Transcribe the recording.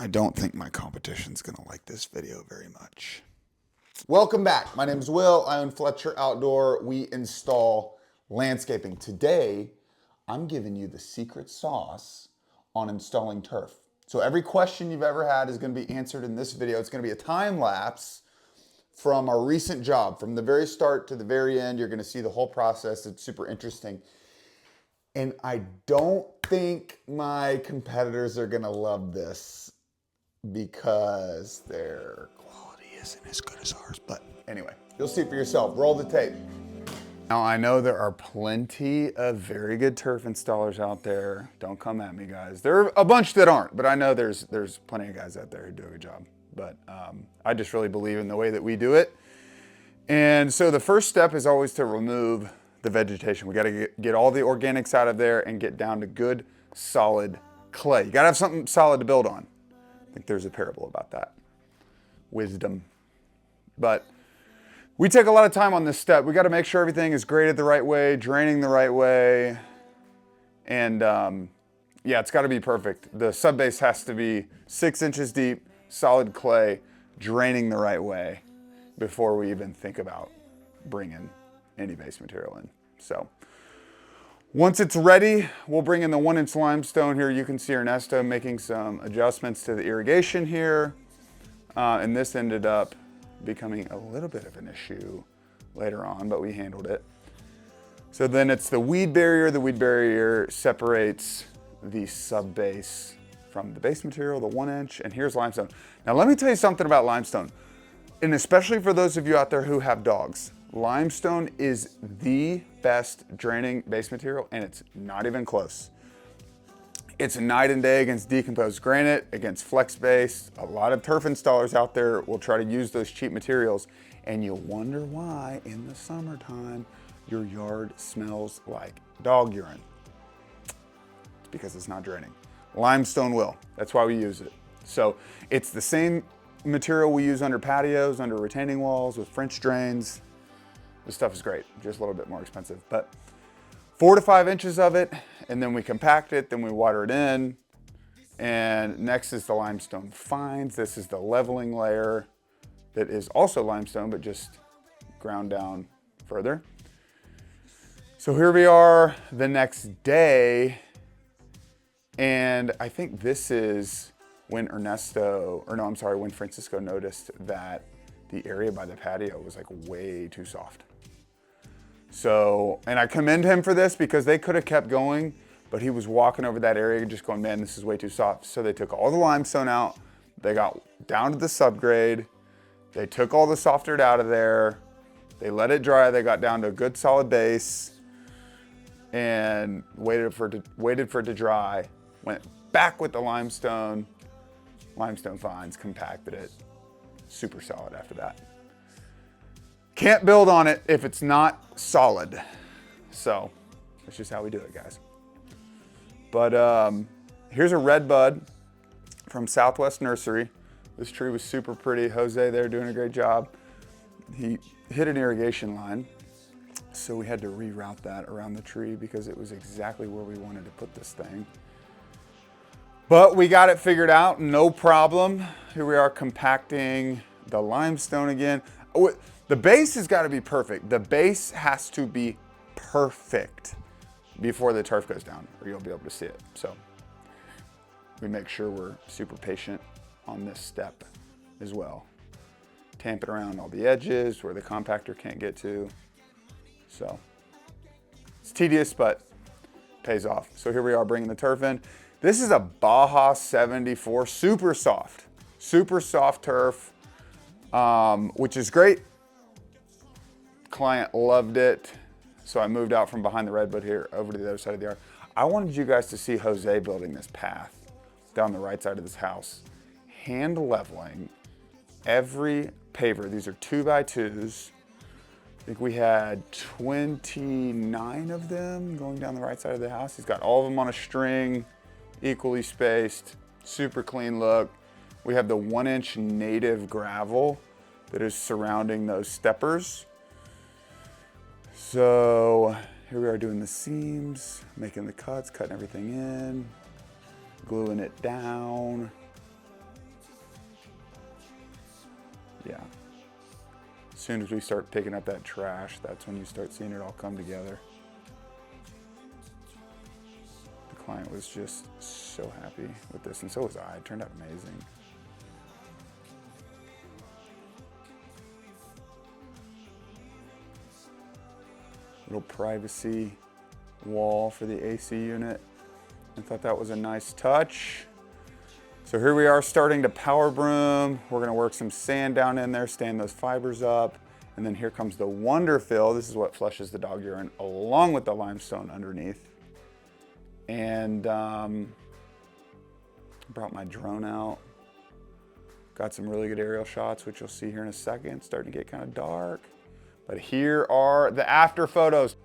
I don't think my competition's gonna like this video very much. Welcome back. My name is Will. I own Fletcher Outdoor. We install landscaping. Today, I'm giving you the secret sauce on installing turf. So every question you've ever had is gonna be answered in this video. It's gonna be a time lapse from our recent job. From the very start to the very end, you're gonna see the whole process. It's super interesting. And I don't think my competitors are gonna love this because their quality isn't as good as ours. But anyway, you'll see for yourself. Roll the tape. Now, I know there are plenty of very good turf installers out there. Don't come at me, guys. There are a bunch that aren't, but I know there's plenty of guys out there who do a good job. But I just really believe in the way that we do it. And so the first step is always to remove the vegetation. We got to get all the organics out of there and get down to good, solid clay. You got to have something solid to build on. I think there's a parable about that. Wisdom. But we take a lot of time on this step. We got to make sure everything is graded the right way, draining the right way. And yeah, it's got to be perfect. The subbase has to be 6 inches deep, solid clay, draining the right way before we even think about bringing any base material in. So once it's ready, we'll bring in the 1-inch limestone here. You can see Ernesto making some adjustments to the irrigation here. And this ended up becoming a little bit of an issue later on, but we handled it. So then it's the weed barrier. The weed barrier separates the sub base from the base material, the 1-inch, and here's limestone. Now let me tell you something about limestone, and especially for those of you out there who have dogs. Limestone is the best draining base material, and it's not even close. It's night and day against decomposed granite, against flex base. A lot of turf installers out there will try to use those cheap materials, and you'll wonder why in the summertime your yard smells like dog urine. It's because it's not draining. Limestone will. That's why we use it. So it's the same material we use under patios, under retaining walls, with French drains. This stuff is great, just a little bit more expensive. But 4 to 5 inches of it, and then we compact it, then we water it in. And next is the limestone fines. This is the leveling layer that is also limestone, but just ground down further. So here we are the next day. And I think this is when when Francisco noticed that the area by the patio was like way too soft. So, and I commend him for this because they could have kept going, but he was walking over that area just going, man, this is way too soft. So they took all the limestone out. They got down to the subgrade. They took all the soft dirt out of there. They let it dry. They got down to a good solid base and waited for it to dry. Went back with the limestone fines, compacted it. Super solid after that. Can't build on it if it's not solid. So that's just how we do it, guys. But here's a red bud from Southwest Nursery. This tree was super pretty. Jose there doing a great job. He hit an irrigation line, so we had to reroute that around the tree because it was exactly where we wanted to put this thing. But we got it figured out, no problem. Here we are compacting the limestone again. The base has got to be perfect. The base has to be perfect before the turf goes down, or you'll be able to see it. So we make sure we're super patient on this step as well. Tamp it around all the edges where the compactor can't get to. So it's tedious, but pays off. So here we are bringing the turf in. This is a Baja 74, super soft turf, which is great. Client loved it. So I moved out from behind the redbud here over to the other side of the yard. I wanted you guys to see Jose building this path down the right side of this house, hand leveling every paver. These are 2x2s. I think we had 29 of them going down the right side of the house. He's got all of them on a string, equally spaced, super clean look. We have the 1-inch native gravel that is surrounding those steppers. So here we are doing the seams, making the cuts, cutting everything in, gluing it down. Yeah. As soon as we start picking up that trash, that's when you start seeing it all come together. The client was just so happy with this, and so was I. It turned out amazing. Little privacy wall for the AC unit. I thought that was a nice touch. So here we are starting to power broom. We're gonna work some sand down in there, stand those fibers up. And then here comes the Wonder Fill. This is what flushes the dog urine along with the limestone underneath. And brought my drone out. Got some really good aerial shots, which you'll see here in a second. Starting to get kind of dark. But here are the after photos.